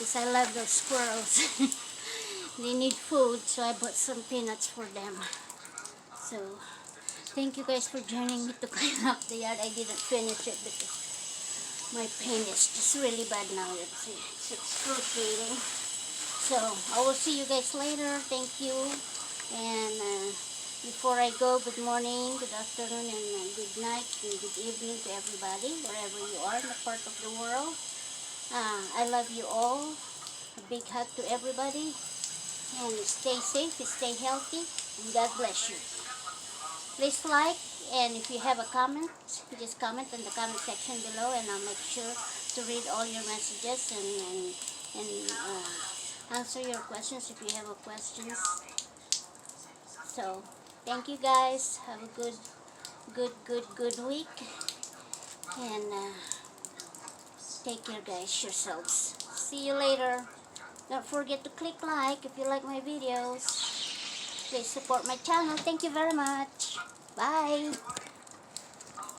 because I love those squirrels. They need food, so I bought some peanuts for them. So, thank you guys for joining me to clean up the yard. I didn't finish it because my pain is just really bad now. It's excruciating. So, I will see you guys later. Thank you. And before I go, good morning, good afternoon, and good night, and good evening to everybody, wherever you are in the part of the world. I love you all. A big hug to everybody. And stay safe, stay healthy, and God bless you. Please like, and if you have a comment, just comment in the comment section below, and I'll make sure to read all your messages and answer your questions if you have a questions. So, thank you guys. Have a good week, and take care, guys, yourselves. See you later. Don't forget to click like if you like my videos. Please support my channel. Thank you very much. Bye.